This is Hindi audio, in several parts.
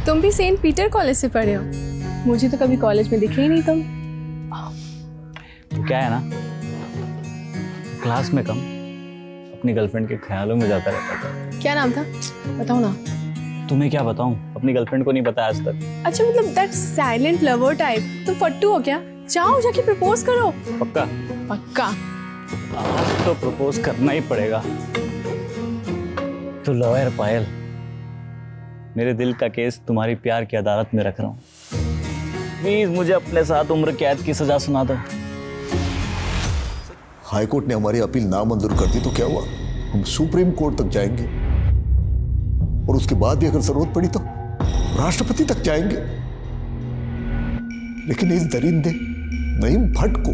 तुम भी सेंट पीटर कॉलेज से पढ़े हो? मुझे तो कभी कॉलेज में दिखे ही नहीं तुम। तो क्या है ना, क्लास में कम, अपनी गर्लफ्रेंड के ख्यालों में जाता रहता था। क्या नाम था बताओ ना। तुम्हें क्या बताऊं, अपनी गर्लफ्रेंड को नहीं पता आज तक। अच्छा मतलब दैट साइलेंट लवर टाइप। तुम फट्टू हो क्या? जाओ जाके प्रपोज करो। पक्का? पक्का। आज तो प्रपोज करना ही पड़ेगा। तो लॉयर पायल, मेरे दिल का केस तुम्हारी प्यार की अदालत में रख रहा हूँ। प्लीज मुझे अपने साथ उम्र कैद की सजा सुना दो। हाईकोर्ट ने हमारी अपील नामंजूर कर दी तो क्या हुआ, हम सुप्रीम कोर्ट तक जाएंगे और उसके बाद भी अगर जरूरत पड़ी तो राष्ट्रपति तक जाएंगे। लेकिन इस दरिंदे नईम भट्ट को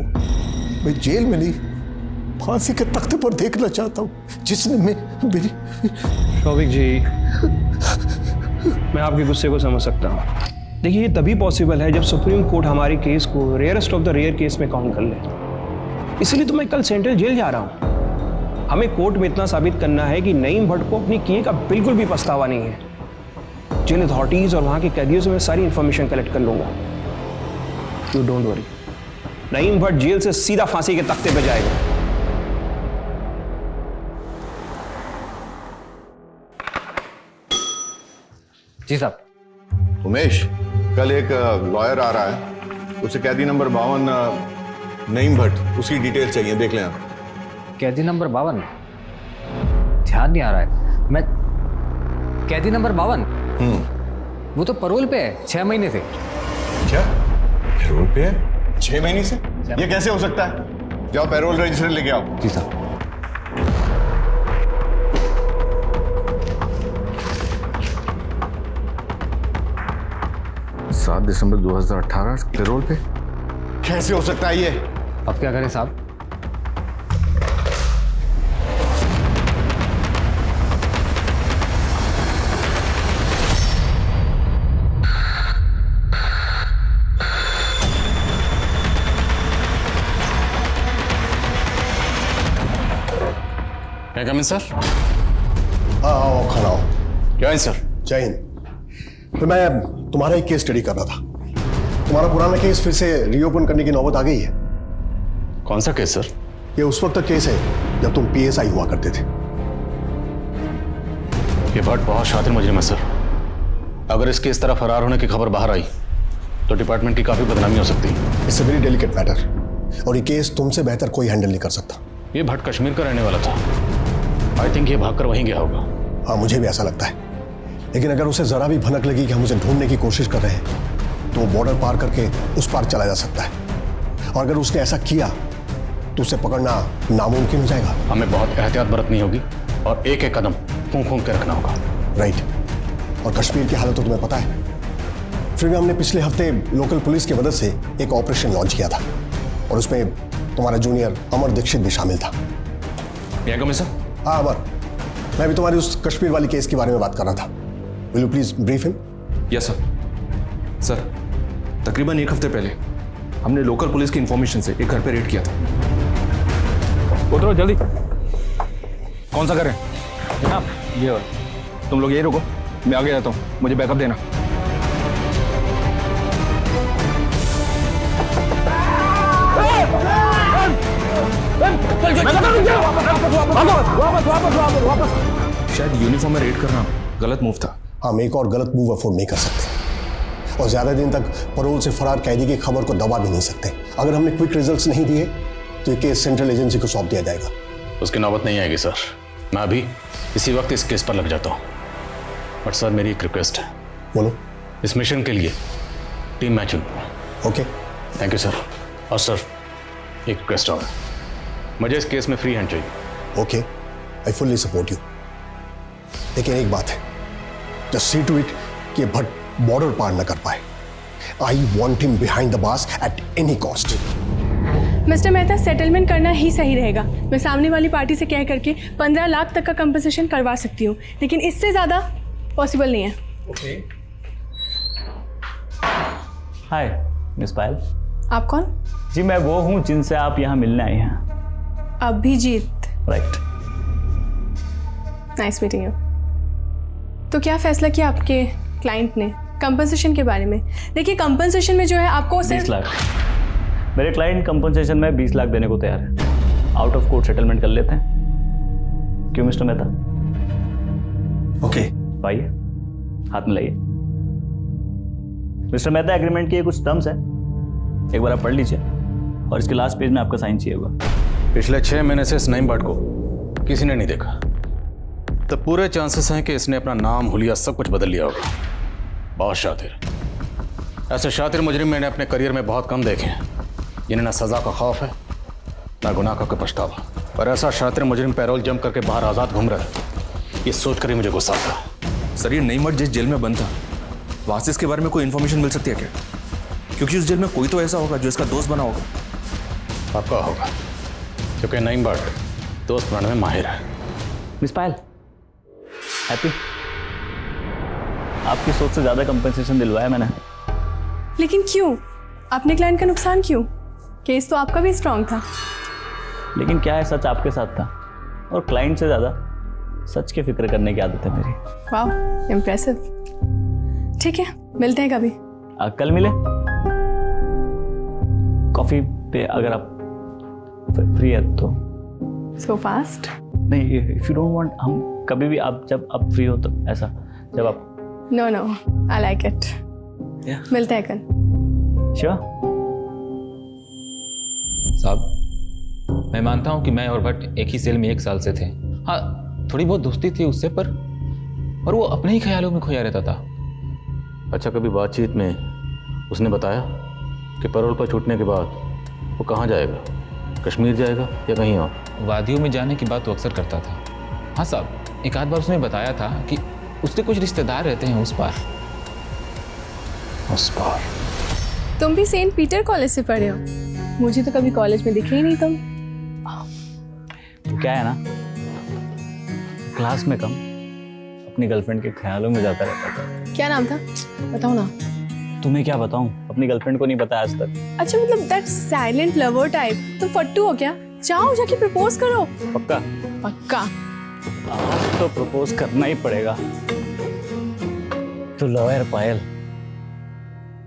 मैं जेल में नहीं, फांसी के तख्ते पर देखना चाहता हूं, जिसने मेरी शौविक जी, मैं आपके गुस्से को समझ सकता हूँ। देखिए, ये तभी पॉसिबल है जब सुप्रीम कोर्ट हमारी केस को rarest of the rare case में काउंट कर ले। इसलिए तो मैं कल सेंट्रल जेल जा रहा हूँ। हमें कोर्ट में इतना साबित करना है कि नईम भट्ट को अपने किए का बिल्कुल भी पछतावा नहीं है। जेल अथॉरिटीज और वहाँ के कैदियों से मैं सारी इंफॉर्मेशन कलेक्ट कर लूंगा। You don't worry, Naeem Bhatt jail से सीधा फांसी के तख्ते पे जाएगा। जी साहब। उमेश, कल एक लॉयर आ रहा है, उसे कैदी नंबर 52 नईम भट्ट, उसकी डिटेल चाहिए, देख लें आप। कैदी नंबर 52? ध्यान नहीं आ रहा है। मैं कैदी नंबर 52? वो तो परोल पे है 6 महीने से। क्या पैरोल पे है 6 महीने से? ये कैसे हो सकता है? जाओ पैरोल रजिस्टर लेके आओ। जी साहब। 7 दिसंबर 2018 पैरोल पे कैसे हो सकता है ये? अब क्या करें साहब? क्या कमिंग सर? आओ, खड़ा हो। क्या है सर? जय हिंद। तो मैं तुम्हारा एक केस स्टडी कर रहा था। तुम्हारा पुराना केस फिर से रीओपन करने की नौबत आ गई है। कौन सा केस सर? ये उस वक्त का केस है जब तुम पीएसआई हुआ करते थे। ये भट्ट बहुत शातिर मुजरिम है सर। अगर इसके इस तरह फरार होने की खबर बाहर आई तो डिपार्टमेंट की काफी बदनामी हो सकती है। It's a very delicate matter और ये केस तुमसे बेहतर कोई हैंडल नहीं कर सकता। ये भट्ट कश्मीर का रहने वाला था। आई थिंक ये भागकर वहीं गया होगा। हाँ, मुझे भी ऐसा लगता है। लेकिन अगर उसे जरा भी भनक लगी कि हम उसे ढूंढने की कोशिश कर रहे हैं तो वो बॉर्डर पार करके उस पार चला जा सकता है। और अगर उसने ऐसा किया तो उसे पकड़ना नामुमकिन हो जाएगा। हमें बहुत एहतियात बरतनी होगी और एक एक कदम फूंक फूंक के रखना होगा। राइट। और कश्मीर की हालत तो तुम्हें पता है। फिर भी हमने पिछले हफ्ते लोकल पुलिस की मदद से एक ऑपरेशन लॉन्च किया था और उसमें तुम्हारा जूनियर अमर दीक्षित भी शामिल था। सर? हाँ अमर, मैं भी तुम्हारी उस कश्मीर वाली केस के बारे में बात कर रहा था। Will you please brief him? Yes sir. Sir, तकरीबन एक हफ्ते पहले हमने लोकल पुलिस की इंफॉर्मेशन से एक घर पे रेड किया था। उतरो जल्दी। कौन सा घर है जनाब? ये और तुम लोग यही रुको, मैं आगे जाता हूँ, मुझे बैकअप देना। शायद यूनिफॉर्म में रेड करना गलत मूव था। हम एक और गलत मूव अफोर्ड नहीं कर सकते और ज्यादा दिन तक परोल से फरार कैदी की खबर को दबा भी नहीं सकते। अगर हमने क्विक रिजल्ट्स नहीं दिए तो ये केस सेंट्रल एजेंसी को सौंप दिया जाएगा। उसकी नौबत नहीं आएगी सर। मैं अभी इसी वक्त इस केस पर लग जाता हूँ। बट सर, मेरी एक रिक्वेस्ट है। बोलो। इस मिशन के लिए टीम मैं चुन। Okay, thank you sir. और सर, एक रिक्वेस्ट और है, मुझे इस केस में फ्री हैंड चाहिए। Okay, I fully support you. लेकिन एक बात है, जस्ट सी टू इट कि भट्ट बॉर्डर पार न कर पाए। I want him behind the bars at any cost. Mister Mehta, settlement करना ही सही रहेगा। मैं सामने वाली पार्टी से कह करके 15 लाख तक का कंपनसेशन करवा सकती हूँ, लेकिन इससे ज़्यादा पॉसिबल नहीं है। ओके। हाय मिस पायल। आप कौन? जी मैं वो हूँ जिनसे आप यहाँ मिलने आई हैं। Abhijeet. Right. Nice meeting you. तो क्या फैसला किया आपके क्लाइंट ने कंपनसेशन के बारे में। देखिए कंपनसेशन में जो है आपको 20 लाख। मेरे क्लाइंट कंपनसेशन में 20 लाख देने को तैयार है। आउट ऑफ कोर्ट सेटलमेंट कर लेते हैं, क्यों मिस्टर मेहता? ओके भाई हाथ में लाइए। मिस्टर मेहता, एग्रीमेंट के कुछ टर्म्स है, एक बार आप पढ़ लीजिए और इसके लास्ट पेज में आपका साइन चाहिए होगा। पिछले 6 महीने से इस नईम भट्ट को किसी ने नहीं देखा, तो पूरे चांसेस हैं कि इसने अपना नाम हुलिया सब कुछ बदल लिया होगा। बहुत शातिर। ऐसे शातिर मुजरिम मैंने अपने करियर में बहुत कम देखे हैं, जिन्हें ना सजा का खौफ है ना गुनाह का कोई पछतावा। पर ऐसा शातिर मुजरिम पैरोल जंप करके बाहर आज़ाद घूम रहा है, ये सोच कर ही मुझे गुस्सा आता। सर, ये नईम भट्ट जिस जेल में बंद था, वहाँ से इसके बारे में कोई इन्फॉर्मेशन मिल सकती है क्या? क्योंकि उस जेल में कोई तो ऐसा होगा जो इसका दोस्त बना होगा। आपका होगा, क्योंकि नईम भट्ट दोस्त बनाने में माहिर है। मिस पायल, हैप्पी? आपकी सोच से ज़्यादा कंपनसेशन दिलवाया मैंने। लेकिन क्यों? अपने क्लाइंट का नुकसान क्यों? केस तो आपका भी स्ट्रांग था। लेकिन क्या है, सच आपके साथ था और क्लाइंट से ज़्यादा सच की फिक्र करने की आदत है मेरी। वाह, इम्प्रेसिव। ठीक है, मिलते हैं कभी। कल मिले कॉफ़ी पे, अगर आप फ्री है तो। So fast? नहीं, इफ़ यू डोंट वांट, हम कभी भी, आप जब आप फ्री हो तो ऐसा, जब आप। No no, I like it. मिलते हैं कल। श्योर। साहब, मैं मानता हूं कि मैं और भट्ट एक ही सेल में 1 साल से थे। हाँ, थोड़ी बहुत दोस्ती थी उससे, पर वो अपने ही ख्यालों में खोया रहता था। अच्छा, कभी बातचीत में उसने बताया कि पैरोल पर छूटने के बाद वो कहाँ जाएगा? कश्मीर जाएगा या कहीं और? वादियों में जाने की बात वो अक्सर करता था। हाँ साहब, एक आध बार उसने बताया था कि उसके कुछ रिश्तेदार रहते हैं उस पार। उस पार? तुम भी सेंट पीटर कॉलेज से पढ़े हो? मुझे तो कभी कॉलेज में दिखे ही नहीं तुम। तो क्या है ना, क्लास में कम, अपनी गर्लफ्रेंड के ख्यालों में जाता रहता था। क्या नाम था? बताओ ना। तुम्हें क्या बताऊं, अपनी गर्लफ्रेंड को नहीं बताया आज तक। अच्छा, मतलब दैट साइलेंट लवर टाइप। तुम फट्टू हो क्या? जाओ जाके प्रपोज करो। पक्का? पक्का। आज तो प्रपोज करना ही पड़ेगा। तो लॉयर पायल,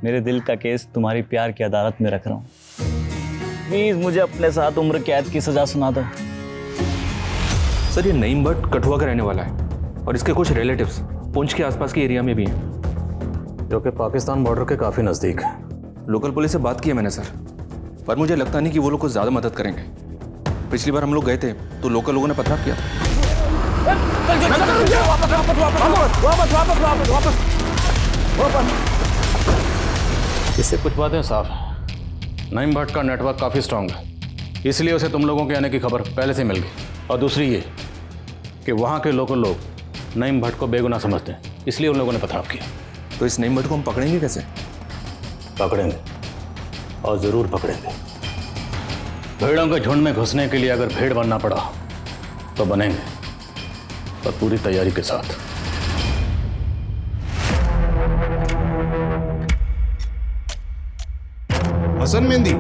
मेरे दिल का केस तुम्हारी प्यार की अदालत में रख रहा हूँ। प्लीज मुझे अपने साथ उम्र कैद की सजा सुना दो। सर, ये नईम भट्ट कठुआ का रहने वाला है और इसके कुछ रिलेटिव्स पुंछ के आसपास के एरिया में भी हैं, जो कि पाकिस्तान बॉर्डर के काफ़ी नज़दीक है। लोकल पुलिस से बात की है मैंने सर, पर मुझे लगता नहीं कि वो लोग कुछ ज़्यादा मदद करेंगे। पिछली बार हम लोग गए थे तो लोकल लोगों ने पथराव किया था। इससे कुछ बातें साफ हैं। नईम भट्ट का नेटवर्क काफ़ी स्ट्रांग है, इसलिए उसे तुम लोगों के आने की खबर पहले से मिल गई। और दूसरी ये कि वहाँ के लोकल लोग नईम भट्ट को बेगुनाह समझते हैं, इसलिए उन लोगों ने पथराव किया। तो इस नईम भट्ट को हम पकड़ेंगे कैसे? पकड़ेंगे, और ज़रूर पकड़ेंगे। भेड़ों के झुंड में घुसने के लिए अगर भेड़ बनना पड़ा तो बनेंगे, पर पूरी तैयारी के साथ। हसन मेहंदी,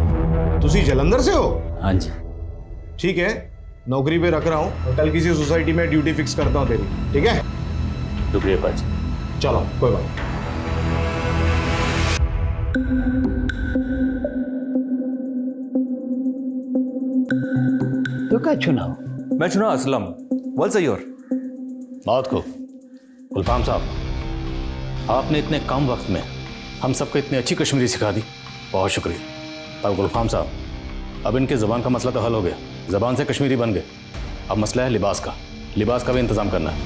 तुसी जलंधर से हो? हाँ जी। ठीक है, नौकरी पे रख रहा हूँ, कल किसी सोसाइटी में ड्यूटी फिक्स करता हूँ तेरी, ठीक है? शुक्रिया पाजी। चलो, कोई बात नहीं। तो क्या चुनाव? मैं चुना असलम। वेल सयोर। बात को गुलफाम साहब, आपने इतने कम वक्त में हम सबको इतनी अच्छी कश्मीरी सिखा दी, बहुत शुक्रिया। पर गुलफाम साहब, अब इनके ज़बान का मसला तो हल हो गया, ज़बान से कश्मीरी बन गए। अब मसला है लिबास का, लिबास का भी इंतज़ाम करना है।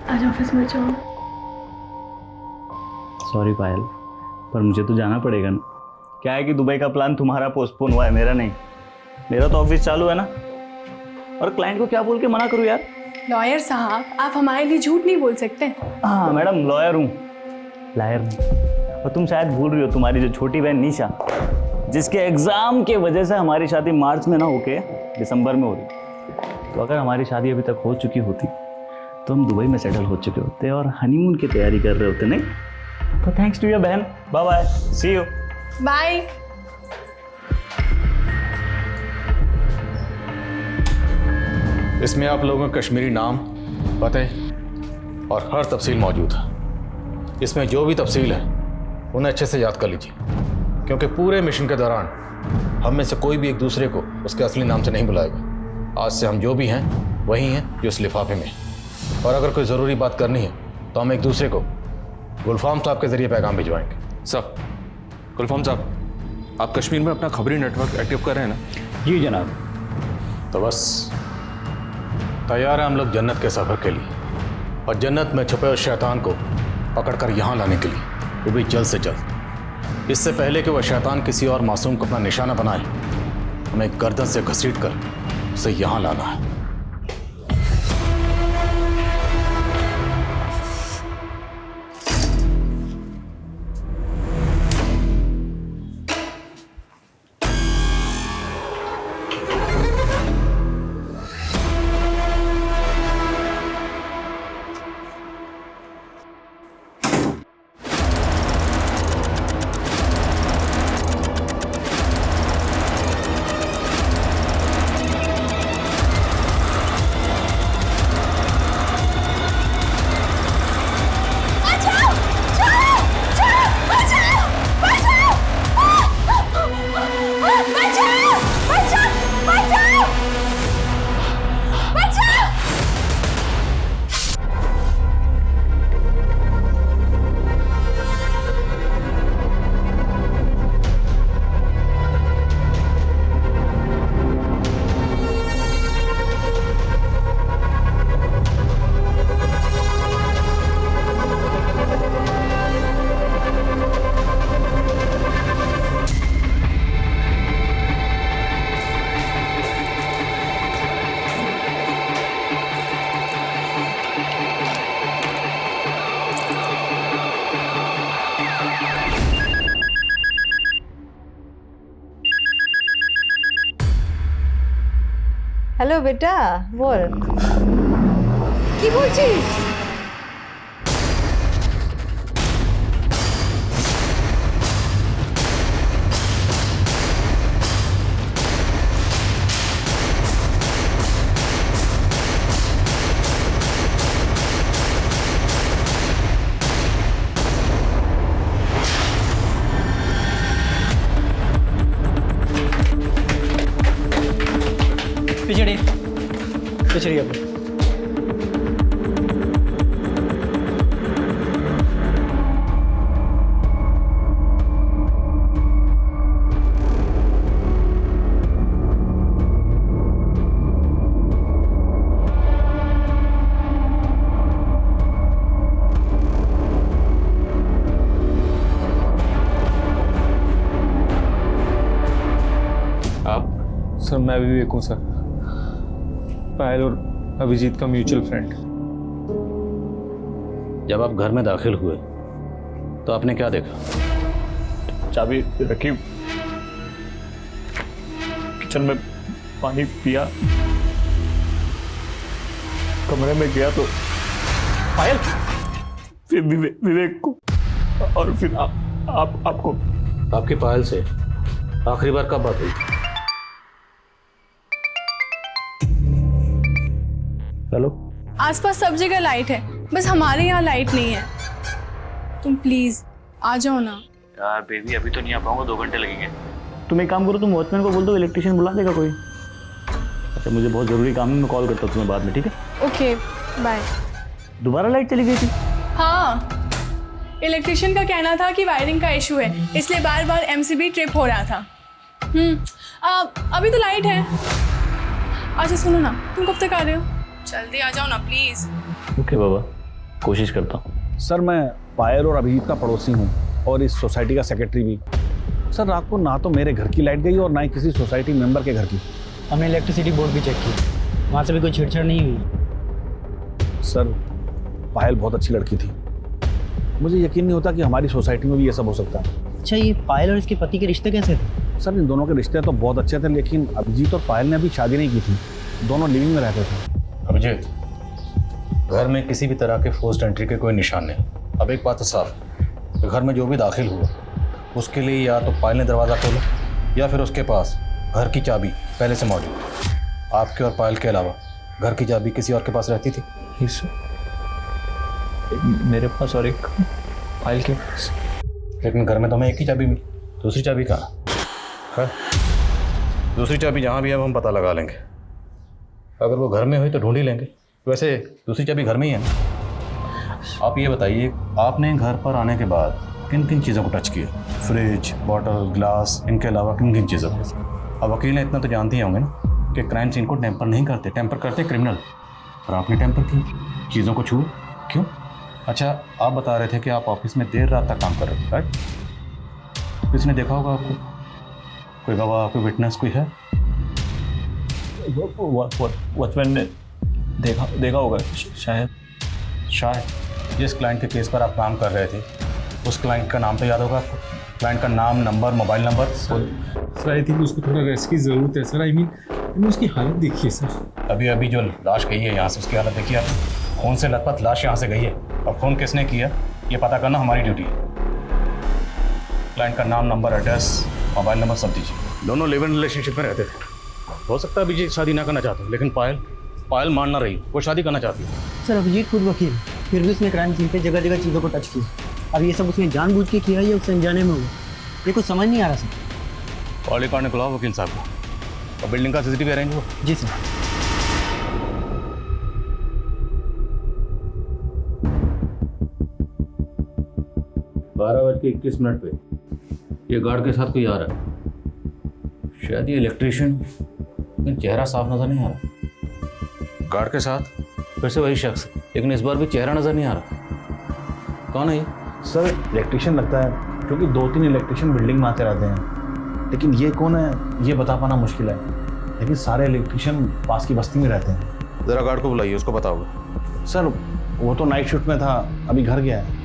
आज ऑफिस में जाओ। सॉरी पायल, पर मुझे तो जाना पड़ेगा ना। क्या है कि दुबई का प्लान तुम्हारा पोस्टपोन हुआ है, मेरा नहीं। मेरा तो ऑफिस चालू है ना, और क्लाइंट को क्या बोल के मना करूँ यार? लॉयर साहब, आप हमारे लिए झूठ नहीं बोल सकते। हाँ मैडम, लॉयर हूँ, लायर हूँ। और तुम शायद भूल रही हो, तुम्हारी जो छोटी बहन निशा, जिसके एग्ज़ाम के वजह से हमारी शादी मार्च में ना होके दिसंबर में हो रही। तो अगर हमारी शादी अभी तक हो चुकी होती तो हम दुबई में सेटल हो चुके होते और हनीमून की तैयारी कर रहे होते, नहीं? तो थैंक्स टू योर बहन। Bye bye, see you. Bye. इसमें आप लोगों के कश्मीरी नाम, पते और हर तफसील मौजूद है। इसमें जो भी तफसील है उन्हें अच्छे से याद कर लीजिए, क्योंकि पूरे मिशन के दौरान हम में से कोई भी एक दूसरे को उसके असली नाम से नहीं बुलाएगा। आज से हम जो भी हैं वही हैं जो इस लिफाफे में हैं। और अगर कोई ज़रूरी बात करनी है तो हम एक दूसरे को गुलफाम साहब के ज़रिए पैगाम भिजवाएंगे। साहब, गुलफाम साहब, आप कश्मीर में अपना खबरी नेटवर्क एक्टिव कर रहे हैं ना? जी जनाब। तो बस तैयार हैं हम लोग जन्नत के सफ़र के लिए, और जन्नत में छुपे उस शैतान को पकड़कर यहाँ लाने के लिए, वो भी जल्द से जल्द। इससे पहले कि वह शैतान किसी और मासूम को अपना निशाना बनाए, हमें गर्दन से घसीट कर उसे यहाँ लाना है। হ্যালো বেটা, বল কি বলছিস? पिछड़ी अपनी आप? सर मैं विवेक हूँ सर, पायल और अभिजीत का म्यूचुअल फ्रेंड। जब आप घर में दाखिल हुए तो आपने क्या देखा? चाबी रखी, किचन में पानी पिया, कमरे में गया तो पायल, फिर विवेक को, और फिर आपको। आपकी पायल से आखिरी बार कब बात हुई? हेलो, आसपास सब जगह लाइट है, बस हमारे यहाँ लाइट नहीं है। तुम प्लीज आ जाओ ना। यार बेबी, अभी तो नहीं आ पाऊंगा, 2 घंटे लगेंगे। तुम एक काम करो, तुम वॉचमैन को बोल दो, इलेक्ट्रिशियन बुला देगा कोई। अच्छा, मुझे बहुत ज़रूरी काम है, मैं कॉल करता हूँ तुम्हें बाद में, ठीक है? Okay bye. दोबारा लाइट चली गई थी? हाँ, इलेक्ट्रिशियन का कहना था कि वायरिंग का इशू है, इसलिए बार बार एमसीबी ट्रिप हो रहा था। अभी तो लाइट है। अच्छा सुनो ना, तुम कब तक आ रहे हो? जल्दी आ जाओ ना प्लीज। ओके बाबा, कोशिश करता हूँ। सर मैं पायल और अभिजीत का पड़ोसी हूँ और इस सोसाइटी का सेक्रेटरी भी। सर रात को ना तो मेरे घर की लाइट गई और ना ही किसी सोसाइटी मेंबर के घर की। हमने इलेक्ट्रिसिटी बोर्ड भी चेक की, वहाँ से भी कोई छेड़छाड़ नहीं हुई। सर पायल बहुत अच्छी लड़की थी, मुझे यकीन नहीं होता कि हमारी सोसाइटी में भी ये सब हो सकता है। अच्छा, ये पायल और इसके पति के रिश्ते कैसे थे? सर इन दोनों के रिश्ते तो बहुत अच्छे थे, लेकिन अभिजीत और पायल ने अभी शादी नहीं की थी, दोनों लिविंग में रहते थे। अभिजीत, घर में किसी भी तरह के फोर्स्ड एंट्री के कोई निशान नहीं। अब एक बात तो साफ, घर में जो भी दाखिल हुआ उसके लिए या तो पायल ने दरवाज़ा खोला या फिर उसके पास घर की चाबी पहले से मौजूद। आपके और पायल के अलावा घर की चाबी किसी और के पास रहती थी? मेरे पास और एक फाइल के पास। लेकिन घर में तो हमें एक ही चाबी मिली, दूसरी चाबी कहाँ है? दूसरी चाबी जहाँ भी है वो हम पता लगा लेंगे। अगर वो घर में हुई तो ढूंढ ही लेंगे। वैसे दूसरी चाबी घर में ही है ना। आप ये बताइए, आपने घर पर आने के बाद किन किन चीज़ों को टच किया? फ्रिज, बॉटल, ग्लास, इनके अलावा किन किन चीज़ों को? अब वकील इतना तो जानते ही होंगे ना कि क्राइम सीन को टेम्पर नहीं करते, टेम्पर करते क्रिमिनल। और आपने टेम्पर की, चीज़ों को छुआ, क्यों? अच्छा, आप बता रहे थे कि आप ऑफिस में देर रात तक काम कर रहे थे, राइट? किसने देखा होगा आपको? कोई गवाह, कोई विटनेस, कोई है? वॉचमैन ने देखा होगा शायद। जिस क्लाइंट के केस पर आप काम कर रहे थे उस क्लाइंट का नाम तो याद होगा आपको? क्लाइंट का नाम, number, mobile number? Sir I think उसको थोड़ा रेस्ट की ज़रूरत है सर। आई मीन उसकी हालत देखिए सर। अभी जो लाश गई है यहाँ से, उसकी हालत देखिए आप। खून से लथपथ लाश यहाँ से गई है। अब खून किसने किया ये पता करना हमारी ड्यूटी है। क्लाइंट का नाम, नंबर, एड्रेस, मोबाइल नंबर सब दीजिए। दोनों लिव इन रिलेशनशिप में रहते थे। हो सकता है अभिजीत शादी ना करना चाहते, लेकिन पायल मान ना रही, वो शादी करना चाहती है। सर अभिजीत खुद वकील, फिर भी उसने क्राइम सीन पे जगह जगह चीज़ों को टच किया। अब ये सब उसने जानबूझ के किया या उससे अनजाने में हुआ, ये कुछ समझ नहीं आ रहा सर। कॉल रिकॉर्ड निकलाओ वकील साहब को, और बिल्डिंग का सीसीटीवी अरेंज हो। जी सर। बारह बज के 21 मिनट पे ये गार्ड के साथ कोई आ रहा है, शायद ये इलेक्ट्रिशियन, लेकिन चेहरा साफ नजर नहीं आ रहा। गार्ड के साथ फिर से वही शख्स, लेकिन इस बार भी चेहरा नजर नहीं आ रहा। कौन है ये? सर इलेक्ट्रिशियन लगता है, क्योंकि 2-3 इलेक्ट्रिशियन बिल्डिंग में आते रहते हैं। लेकिन ये कौन है ये बता पाना मुश्किल है, लेकिन सारे इलेक्ट्रिशियन पास की बस्ती में रहते हैं। जरा गार्ड को बुलाइए, उसको बताओगे। सर वो तो नाइट शिफ्ट में था, अभी घर गया है।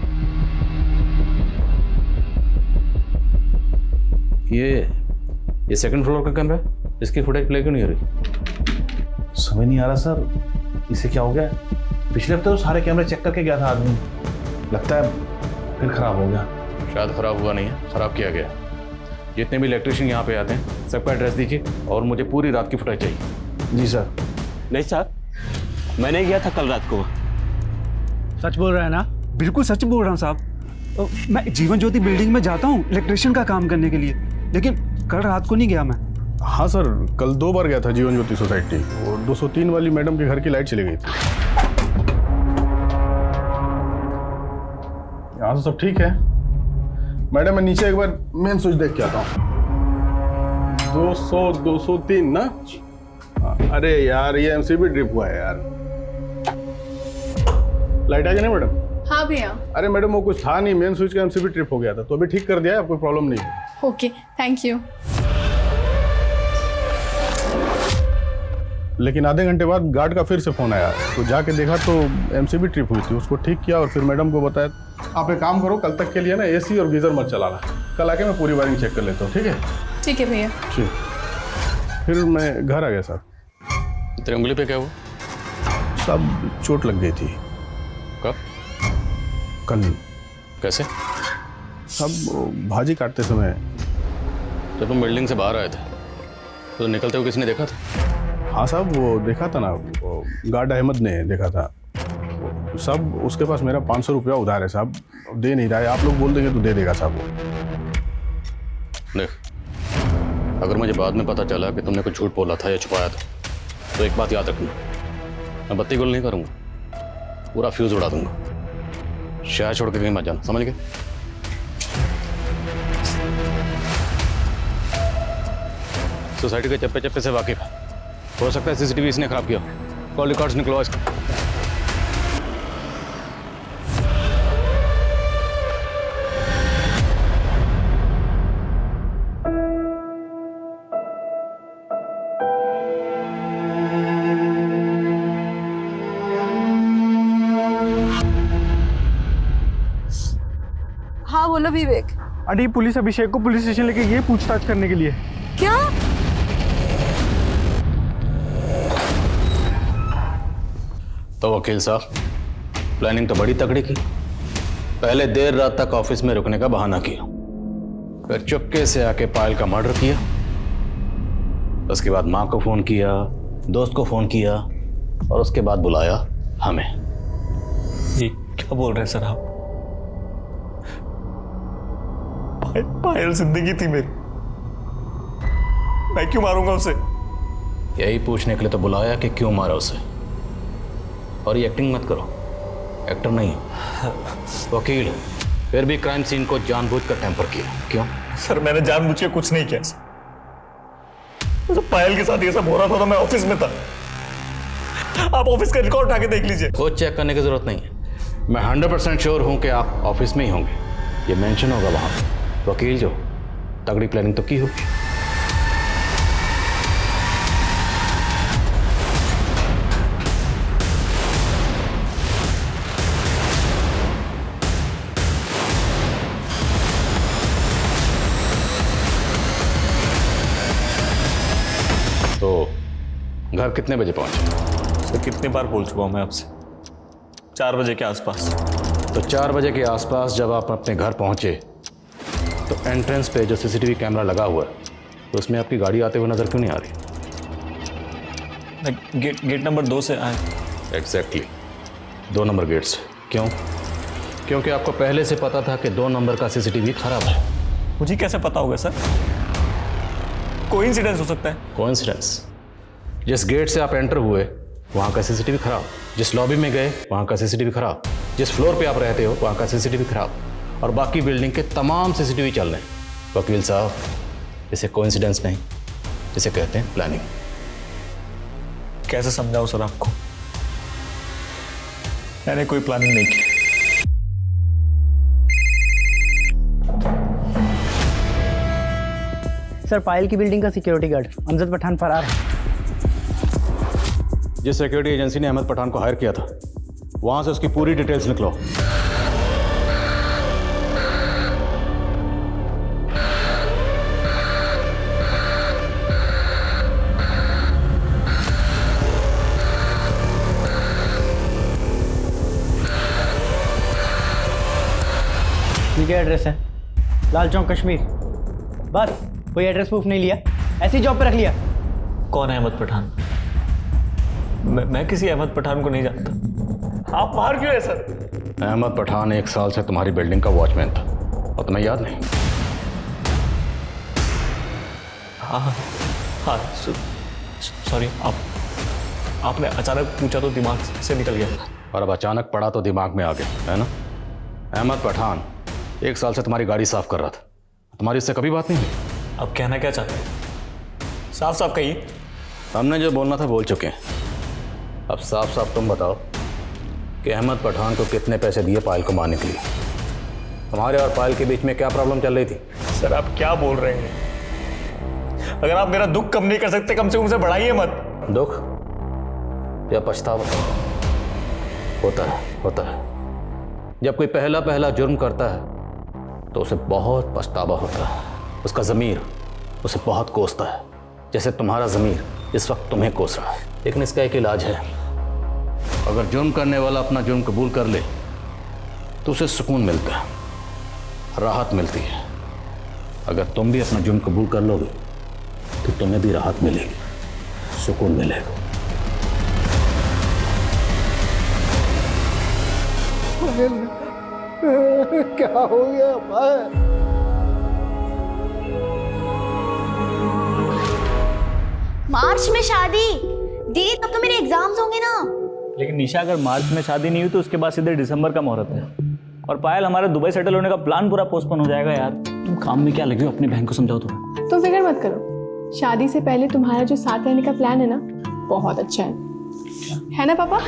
ये सेकंड फ्लोर का कमरा है, इसकी फुटेज प्ले क्यों नहीं हो रही? समझ नहीं आ रहा सर, इसे क्या हो गया? पिछले हफ्ते तो सारे कैमरे चेक करके गया था आदमी, लगता है फिर खराब हो गया। शायद खराब हुआ नहीं है, खराब किया गया। जितने भी इलेक्ट्रिशियन यहाँ पे आते हैं सबका एड्रेस दीजिए, और मुझे पूरी रात की फुटेज चाहिए। जी सर। नहीं सर, मैंने गया था कल रात को। सच बोल रहा है ना? बिल्कुल सच बोल रहा हूँ साहब। मैं जीवन ज्योति बिल्डिंग में जाता हूँ इलेक्ट्रिशियन का काम करने के लिए, लेकिन कल रात को नहीं गया मैं। हाँ सर, कल 2 बार गया था जीवन ज्योति सोसाइटी, और 203 वाली मैडम के घर की लाइट चली गई थी। यहाँ से सब ठीक है मैडम, मैं नीचे एक बार मेन स्विच देख के आता हूँ। 203 ना? अरे यार ये एमसीबी ड्रिप हुआ है यार। लाइट आ गई ना मैडम? हाँ भैया। अरे मैडम वो कुछ था नहीं, मेन स्विच का एमसीबी ट्रिप हो गया था, तो अभी ठीक कर दिया है, कोई प्रॉब्लम नहीं है। Okay, thank you. लेकिन आधे घंटे बाद गार्ड का फिर से फोन आया, तो जाके देखा तो एमसीबी ट्रिप हुई थी, उसको ठीक किया और फिर मैडम को बताया आप एक काम करो, कल तक के लिए ना एसी और गीजर मत चलाना, कल आके मैं पूरी वायरिंग चेक कर लेता हूँ। ठीक है? ठीक है भैया। ठीक। फिर मैं घर आ गया साहब। तेरे उंगली पे क्या हुआ? सब चोट लग गई थी। कब? कल। कैसे? सब भाजी काटते समय। जब तुम बिल्डिंग से बाहर आए थे तो निकलते हुए किसने देखा था? हाँ साहब, वो देखा था ना, वो गार्ड अहमद ने देखा था। सब उसके पास मेरा 500 रुपया उधार है साहब, दे नहीं रहा है। आप लोग बोल देंगे तो दे देगा साहब वो। देख, अगर मुझे बाद में पता चला कि तुमने कुछ झूठ बोला था या छुपाया था, तो एक बात याद रखना, मैं बत्ती गुल नहीं करूँगा, पूरा फ्यूज उड़ा दूंगा। शहर छोड़ के कहीं मत जाना, समझ गए? सोसाइटी के चप्पे चप्पे से वाकिफ है, हो सकता है सीसीटीवी इसने खराब किया। कॉल रिकॉर्ड्स निकलवाओ इसको। हाँ बोलो विवेक। अरे पुलिस अभिषेक को पुलिस स्टेशन लेके गई पूछताछ करने के लिए। क्या? तो वकील साहब, प्लानिंग तो बड़ी तगड़ी की। पहले देर रात तक ऑफिस में रुकने का बहाना किया, फिर चुपके से आके पायल का मर्डर किया, उसके बाद माँ को फोन किया, दोस्त को फोन किया, और उसके बाद बुलाया हमें। ये क्या बोल रहे हैं सर आप? पायल जिंदगी थी मेरी, मैं क्यों मारूंगा उसे? यही पूछने के लिए तो बुलाया कि क्यों मारा उसे। और ये एक्टिंग मत करो, एक्टर नहीं हो, वकील। फिर भी क्राइम सीन को जानबूझकर टेम्पर किया, क्यों? सर मैंने जानबूझ के कुछ नहीं किया सर। तो पायल के साथ ये सब हो रहा था तो मैं ऑफिस में था। आप ऑफिस का रिकॉर्ड उठा के देख लीजिए। कुछ चेक करने की जरूरत नहीं है, मैं 100% श्योर हूं कि आप ऑफिस में ही होंगे। ये मेंशन होगा वहां पे। वकील जो तगड़ी प्लानिंग तो की होगी। तो घर कितने बजे पहुंचे? सर कितनी बार बोल चुका हूं मैं आपसे, 4 बजे के आसपास। तो 4 बजे के आसपास जब आप अपने घर पहुंचे तो एंट्रेंस पे जो सीसीटीवी कैमरा लगा हुआ है तो उसमें आपकी गाड़ी आते हुए नजर क्यों नहीं आ रही? गेट नंबर 2 से आए। एग्जैक्टली 2 नंबर गेट से। क्यों? क्योंकि आपको पहले से पता था कि 2 नंबर का सीसीटीवी खराब है। मुझे कैसे पता होगा सर? कोइंसिडेंस हो सकता है। कोइंसिडेंस? जिस गेट से आप एंटर हुए वहाँ का सीसीटीवी खराब, जिस लॉबी में गए वहाँ का सीसीटीवी खराब, जिस फ्लोर पे आप रहते हो वहाँ का सीसीटीवी खराब, और बाकी बिल्डिंग के तमाम सीसीटीवी चल रहे हैं। वकील साहब, इसे कोइंसिडेंस नहीं, इसे कहते हैं प्लानिंग। कैसे समझाऊं सर आपको? मैंने कोई प्लानिंग नहीं की। सर पायल की बिल्डिंग का सिक्योरिटी गार्ड अमजद पठान फरार है। जिस सिक्योरिटी एजेंसी ने अहमद पठान को हायर किया था वहां से उसकी पूरी डिटेल्स निकलो। ये क्या एड्रेस है? लाल चौक कश्मीर। बस कोई एड्रेस प्रूफ नहीं लिया, ऐसी जॉब पे रख लिया। कौन है अहमद पठान? मैं किसी अहमद पठान को नहीं जानता। आप बाहर क्यों है सर? अहमद पठान 1 साल से तुम्हारी बिल्डिंग का वॉचमैन था और तुम्हें याद नहीं? हाँ सॉरी, आपने अचानक पूछा तो दिमाग से निकल गया। और अब अचानक पड़ा तो दिमाग में आ गया, है ना? अहमद पठान 1 साल से तुम्हारी गाड़ी साफ कर रहा था, तुम्हारी इससे कभी बात नहीं हुई? अब कहना क्या चाहते हैं? साफ साफ कहिए। हमने जो बोलना था बोल चुके हैं। अब साफ साफ तुम बताओ कि अहमद पठान को कितने पैसे दिए पायल को मारने के लिए? तुम्हारे और पायल के बीच में क्या प्रॉब्लम चल रही थी? सर आप क्या बोल रहे हैं? अगर आप मेरा दुख कम नहीं कर सकते कम से कम उसे बढ़ाइए मत। दुख या पछतावा? होता है। जब कोई पहला जुर्म करता है तो उसे बहुत पछतावा होता है, उसका ज़मीर उसे बहुत कोसता है, जैसे तुम्हारा ज़मीर इस वक्त तुम्हें कोस रहा है। लेकिन इसका एक इलाज है। अगर जुर्म करने वाला अपना जुर्म कबूल कर ले तो उसे सुकून मिलता है, राहत मिलती है। अगर तुम भी अपना जुर्म कबूल कर लोगे तो तुम्हें भी राहत मिलेगी, सुकून मिलेगा। क्या हो गया भाई? मार्च में शादी? दीदी तब तो मेरे एग्जाम्स होंगे ना। लेकिन निशा अगर मार्च में शादी नहीं हुई तो उसके बाद सीधे दिसंबर का मुहूर्त है। और पायल हमारे दुबई सेटल होने का प्लान पूरा पोस्टपोन हो जाएगा। यार तुम काम में क्या लगे हो? अपनी बहन को समझाओ थोड़ा। तुम फिक्र मत करो, शादी से पहले तुम्हारा जो साथ रहने का प्लान है ना, बहुत अच्छा है ना पापा?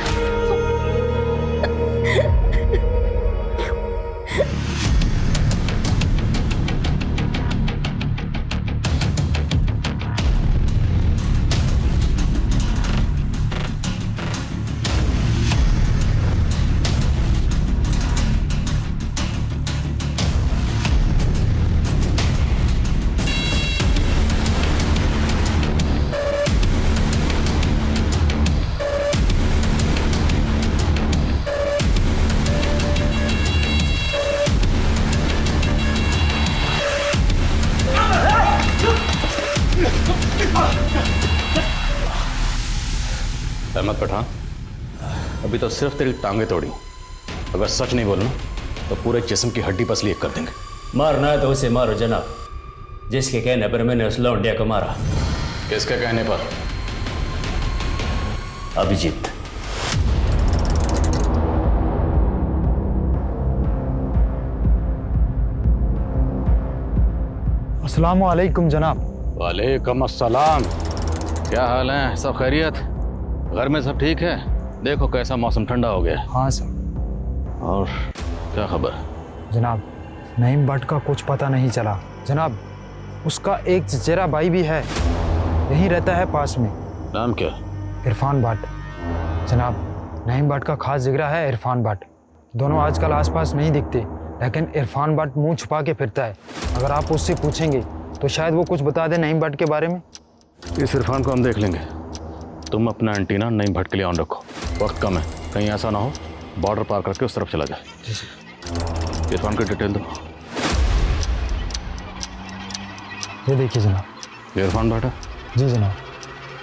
अहमद पठान, अभी तो सिर्फ तेरी टांगे तोड़ी, अगर सच नहीं बोलना तो पूरे जिस्म की हड्डी पसली एक कर देंगे। मारना है तो उसे मारो जनाब, जिसके कहने पर मैंने उस लौंडिया को मारा। किसके कहने पर? अभिजीत। अस्सलाम वालेकुम जनाब। वालेकुम अस्सलाम। क्या हाल है? सब खैरियत? घर में सब ठीक है? देखो कैसा मौसम ठंडा हो गया। हाँ सर। और क्या खबर? जनाब नईम भट्ट का कुछ पता नहीं चला जनाब। उसका एक चचेरा भाई भी है, यहीं रहता है पास में। नाम क्या? इरफान भट्ट। जनाब नईम भट्ट का खास जिगरा है इरफान भट्ट। दोनों आजकल आसपास नहीं दिखते, लेकिन इरफान भट्ट मुंह छुपा के फिरता है। अगर आप उससे पूछेंगे तो शायद वो कुछ बता दे नईम भट्ट के बारे में। इस इरफान को हम देख लेंगे। तुम अपना एंटीना नईम भट्ट के लिए ऑन रखो, वक्त कम है, कहीं ऐसा ना हो बॉर्डर पार करके उस तरफ चला जाए। इरफान की डिटेल दो। ये देखिए जनाब। इरफान भट्ट है? जी जनाब।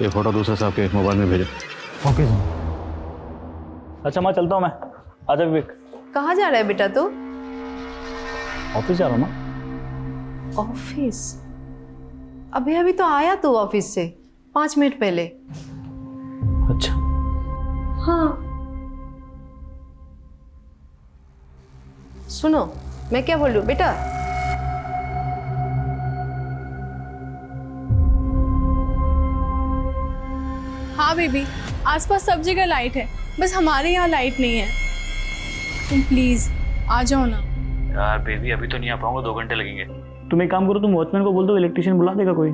ये फोटो दूसरे साहब के मोबाइल में भेजो। ओके जनाब। अच्छा मैं चलता हूँ मैं। आजा विवेक। कहाँ जा रहा है बेटा तू? ऑफिस जा रहा हूँ ना। ऑफिस? अभी अभी तो आया तू ऑफिस से 5 मिनट पहले। अच्छा। हाँ सुनो मैं क्या बोल रही हूँ बेटा। हाँ बेबी, आसपास सब जगह लाइट है, बस हमारे यहाँ लाइट नहीं है। तुम प्लीज आ जाओ ना। यार बेबी अभी तो नहीं आ पाऊंगा, 2 घंटे लगेंगे। तुम एक काम करो, तुम वॉचमैन को बोल दो इलेक्ट्रिशियन बुला देगा कोई।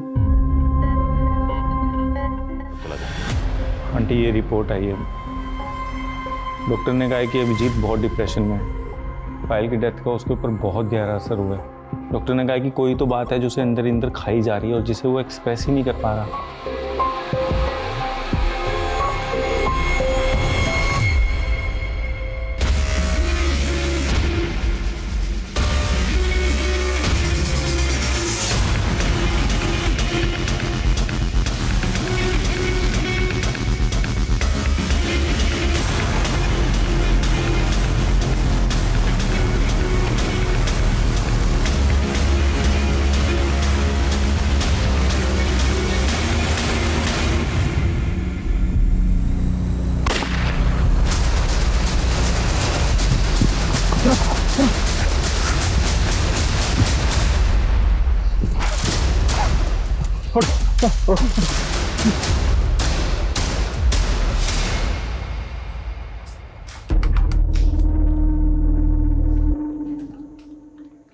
आंटी ये रिपोर्ट आई है, डॉक्टर ने कहा है कि अभिजीत बहुत डिप्रेशन में है। फाइल की डेथ का उसके ऊपर बहुत गहरा असर हुआ है। डॉक्टर ने कहा कि कोई तो बात है जो उसे अंदर अंदर खाई जा रही है और जिसे वो एक्सप्रेस ही नहीं कर पा रहा।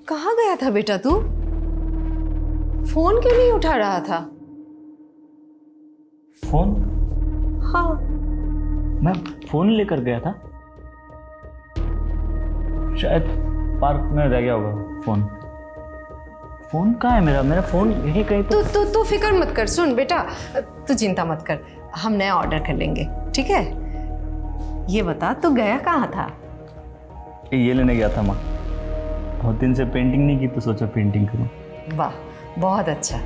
कहाँ गया था बेटा तू? फोन क्यों नहीं उठा रहा था? फोन? हाँ मैं फोन लेकर गया था, शायद पार्क में रह गया होगा फोन। फोन कहाँ है मेरा? मेरा फोन यही कहीं तू फिक्र मत कर। सुन बेटा, तू चिंता मत कर, हम नया ऑर्डर कर लेंगे, ठीक है? ये बता तू गया कहाँ था? ये लेने गया था माँ, बहुत दिन से पेंटिंग नहीं की तो सोचा पेंटिंग करूँ। वाह बहुत अच्छा,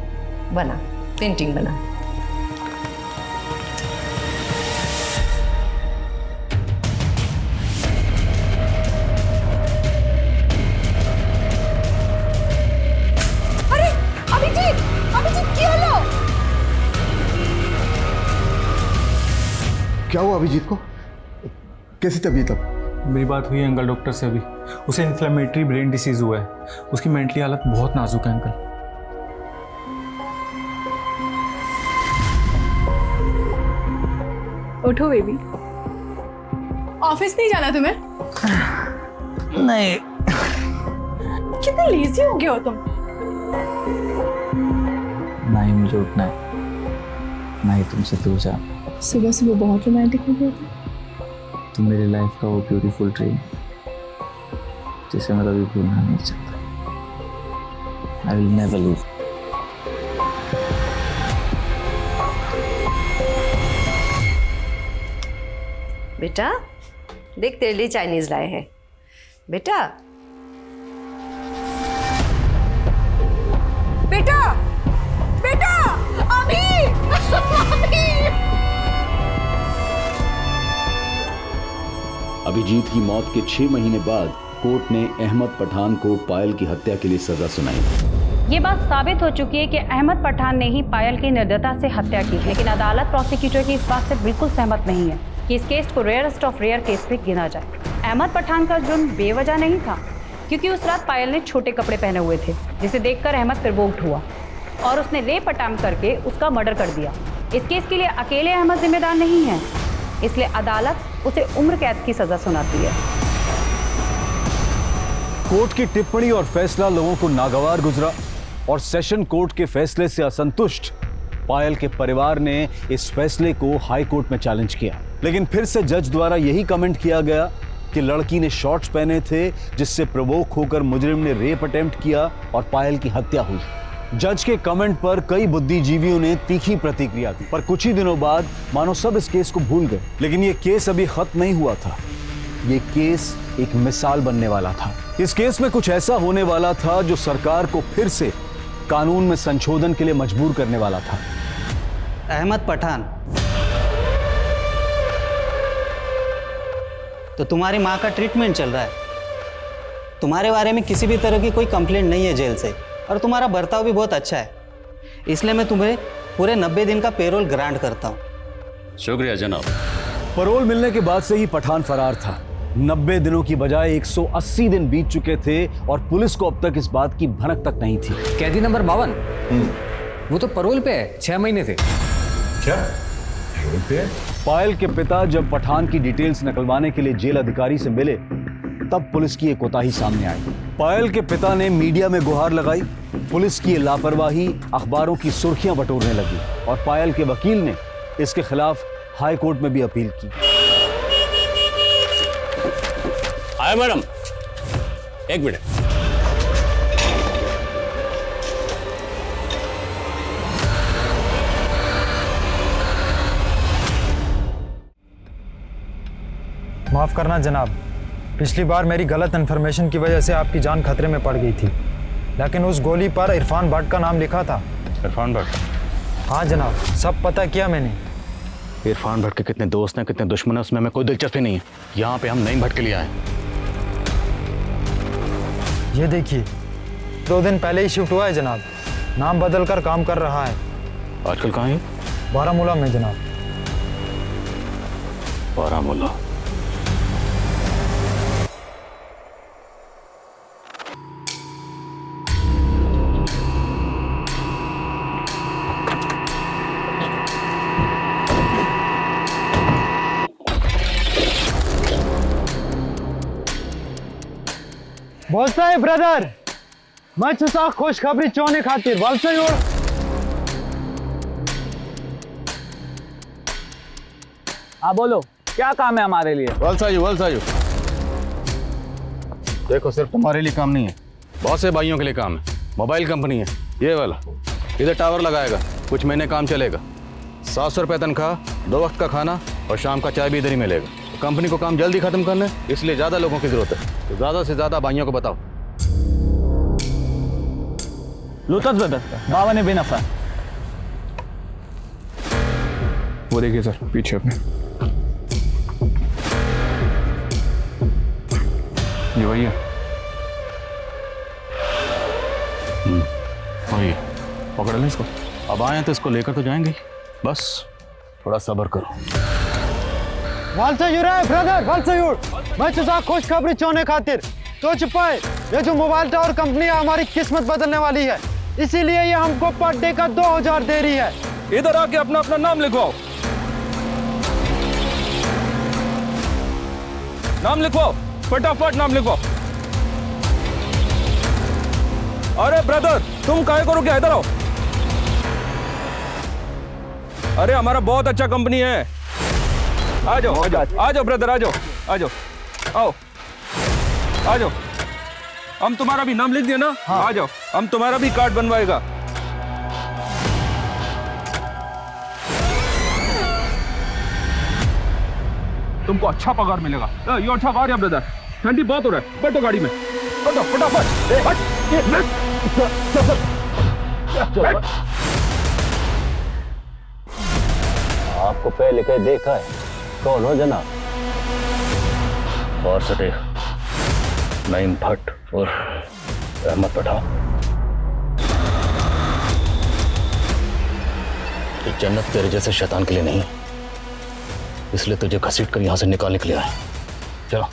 बना पेंटिंग बना। अरे अभिजीत, अभिजीत क्या लो? क्या हुआ अभिजीत को? कैसी तबीयत अब? मेरी बात हुई है अंकल डॉक्टर से अभी। उसे इन्फ्लेमेटरी ब्रेन डिसीज हुआ है, उसकी मेंटली हालत बहुत नाजुक है अंकल। उठो बेबी। ऑफिस नहीं जाना तुम्हें? नहीं। कितने लेजी हो गए हो तुम। ना ही मुझे उठना है, ना ही तुमसे दूर जाना। सुबह सुबह बहुत रोमांटिक हो गए थे। तुम मेरी लाइफ का वो ब्यूटीफुल ड्रीम जिसे मैं कभी भूलना नहीं चाहता। I will never leave. बेटा देख तेरे लिए चाइनीज लाए हैं बेटा। बेटा बेटा अभी अभिजीत की मौत के 6 महीने बाद कोर्ट ने अहमद पठान को पायल की हत्या के लिए सजा सुनाई। ये बात साबित हो चुकी है कि अहमद पठान ने ही पायल की निर्दयता से हत्या की, लेकिन अदालत प्रोसिक्यूटर की इस बात से बिल्कुल सहमत नहीं है कि इस केस को रेयरेस्ट ऑफ रेयर केस पे गिना जाए। अहमद पठान का जुर्म बेवजह नहीं था, क्योंकि उस रात पायल ने छोटे कपड़े पहने हुए थे, जिसे देखकर अहमद प्रोवोक्ड हुआ और उसने रेप अटेम्प्ट करके उसका मर्डर कर दिया। इस केस के लिए अकेले अहमद जिम्मेदार नहीं है, इसलिए अदालत उसे उम्र कैद की सजा सुनाती है। कोर्ट की टिप्पणी और फैसला लोगों को नागवार गुजरा और सेशन कोर्ट के फैसले से असंतुष्ट पायल के परिवार ने इस फैसले को हाई कोर्ट में चैलेंज किया, लेकिन फिर से जज द्वारा यही कमेंट किया गया कि लड़की ने शॉर्ट्स पहने थे, जिससे प्रवोक होकर मुजरिम ने रेप अटेम्प्ट किया और पायल की हत्या हुई। जज के कमेंट पर कई बुद्धिजीवियों ने तीखी प्रतिक्रिया दी, पर कुछ ही दिनों बाद मानो सब इस केस को भूल गए। लेकिन ये केस अभी खत्म नहीं हुआ था, ये केस एक मिसाल बनने वाला था। इस केस में कुछ ऐसा होने वाला था जो सरकार को फिर से कानून में संशोधन के लिए मजबूर करने वाला था। अहमद पठान, तो तुम्हारी माँ का ट्रीटमेंट चल रहा है, तुम्हारे बारे में किसी भी तरह की कोई कंप्लेंट नहीं है जेल से, और तुम्हारा बर्ताव भी बहुत अच्छा है, इसलिए मैं तुम्हें पूरे 90 दिन का पेरोल ग्रांट करता हूँ। शुक्रिया जनाब। पैरोल मिलने के बाद से ही पठान फरार था। 90 दिनों की बजाय 180 दिन बीत चुके थे और पुलिस को अब तक इस बात की भनक तक नहीं थी। कैदी नंबर 52, वो तो पैरोल पे है, 6 महीने से। क्या पायल के पिता जब पठान की डिटेल्स निकलवाने के लिए जेल अधिकारी से मिले, तब पुलिस की एक कोताही सामने आई। पायल के पिता ने मीडिया में गुहार लगाई, पुलिस की लापरवाही अखबारों की सुर्खियां बटोरने लगी और पायल के वकील ने इसके खिलाफ हाई कोर्ट में भी अपील की। आए मैडम, एक मिनट। माफ़ करना जनाब, पिछली बार मेरी गलत इन्फॉर्मेशन की वजह से आपकी जान खतरे में पड़ गई थी, लेकिन उस गोली पर इरफान भट्ट का नाम लिखा था। इरफान भट्ट? हाँ जनाब, सब पता किया मैंने। इरफान भट्ट के कितने दोस्त हैं, कितने दुश्मन हैं, उसमें हमें कोई दिलचस्पी नहीं है। यहाँ पे हम नईम भट्ट के लिए आए। ये देखिए, 2 दिन पहले ही शिफ्ट हुआ है जनाब, नाम बदल कर काम कर रहा है। आजकल कहाँ है? बारामूला में जनाब। बारामूला? बोलता है ब्रदर, मैं छुसा खुशखबरी चोने खातिर वलसे हो। हाँ बोलो, क्या काम है हमारे लिए? वलसायु। देखो, सिर्फ तुम्हारे लिए काम नहीं है, बहुत से भाइयों के लिए काम है। मोबाइल कंपनी है ये वाला, इधर टावर लगाएगा, कुछ महीने काम चलेगा। 700 रुपये तनख्वाह, 2 वक्त का खाना और शाम का चाय भी इधर ही मिलेगा। कंपनी को काम जल्दी खत्म करना है, इसलिए ज्यादा लोगों की जरूरत है, तो ज्यादा से ज्यादा भाइयों को बताओ। लुतफ ब्रदर, बाबा ने बेनफा। वो देखिए सर, पीछे अपने। ये वही है। वही पकड़ लें इसको। अब आए तो इसको लेकर तो जाएंगे, बस थोड़ा सब्र करो। वालसायूर है ब्रदर, वालसायूर। मैं छुसा खुशखबरी चोने खातिर तो छुपाए, ये जो मोबाइल टावर कंपनी है हमारी किस्मत बदलने वाली है, इसीलिए ये हमको पर डे का 2000 दे रही है। इधर आके अपना अपना नाम लिखवाओ, नाम लिखवाओ, फटाफट नाम लिखवाओ। अरे ब्रदर, तुम काहे करो, क्या इधर आओ। अरे हमारा बहुत अच्छा कंपनी है, आ जाओ ब्रदर, आ जाओ, आओ, आ जाओ। हम तुम्हारा भी नाम लिख दिया ना? हाँ। आ जाओ, हम तुम्हारा भी कार्ड बनवाएगा। तुमको अच्छा पगार मिलेगा। ये अच्छा पगार है ब्रदर, ठंडी बहुत हो रहा है, बैठो गाड़ी में, बैठो फटाफट। आपको पहले कहीं देखा है, कौन हो जनाब? और सटीक नईम भट्ट और अहमद पठान। ये जन्नत तेरे जैसे शैतान के लिए नहीं, इसलिए तुझे घसीट कर यहां से निकालने के लिए आए। चलो।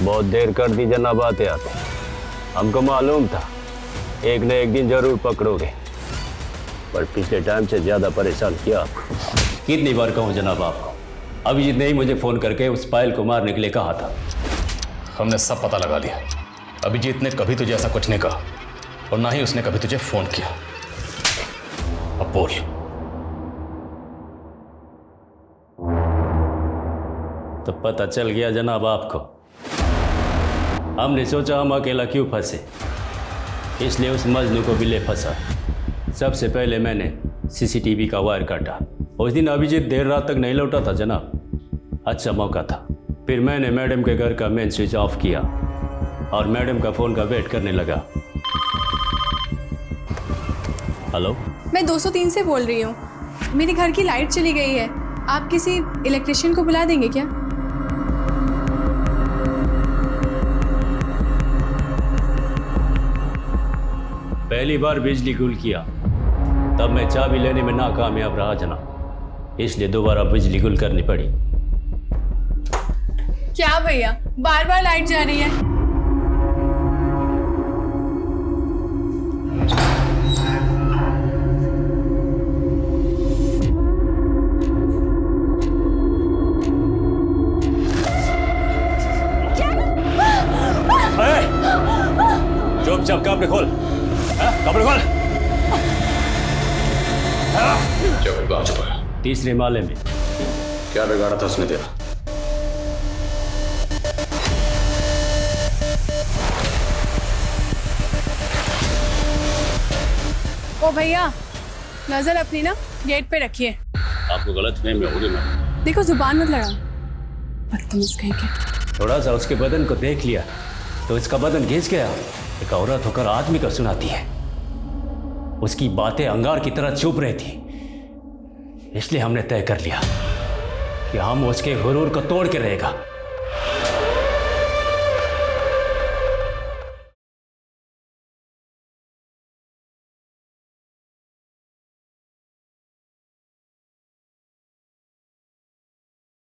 बहुत देर कर दी जनाब आते आते, हमको मालूम था एक न एक दिन जरूर पकड़ोगे, पर पिछले टाइम से ज्यादा परेशान किया आपको। कितनी बार कहूँ जनाब आपको, अभिजीत ने ही मुझे फोन करके उस पायल को मारने के लिए कहा था। हमने सब पता लगा लिया। अभिजीत ने कभी तुझे ऐसा कुछ नहीं कहा और ना ही उसने कभी तुझे फोन किया। अब बोल। तो पता चल गया जनाब आपको। हमने सोचा हम अकेला क्यों फंसे, इसलिए उस मजनू को भी ले फंसा। सबसे पहले मैंने सीसीटीवी का वायर काटा। उस दिन अभिजीत देर रात तक नहीं लौटा था जनाब, अच्छा मौका था। फिर मैंने मैडम के घर का मेन स्विच ऑफ किया और मैडम का फ़ोन का वेट करने लगा। हेलो, मैं 203 से बोल रही हूँ। मेरे घर की लाइट चली गई है, आप किसी इलेक्ट्रिशियन को बुला देंगे क्या? पहली बार बिजली गुल किया तब मैं चाबी लेने में नाकामयाब रहा जनाब, इसलिए दोबारा बिजली गुल करनी पड़ी। क्या भैया, बार बार लाइट जा रही है। चुपचाप कमरे खोल, कमरे खोल। तीसरे माले में। क्या बिगाड़ा था उसने तेरा? ओ भैया, नजर अपनी ना गेट पे रखिए। आपको गलत फहमी होगी मैम। देखो, जुबान मत लड़ाओ, बदतमीज कहीं के। थोड़ा सा उसके बदन को देख लिया तो इसका बदन घिस गया। एक औरत होकर आदमी को सुनाती है। उसकी बातें अंगार की तरह चुप रही थी, इसलिए हमने तय कर लिया कि हम उसके गुरूर को तोड़ के रहेगा।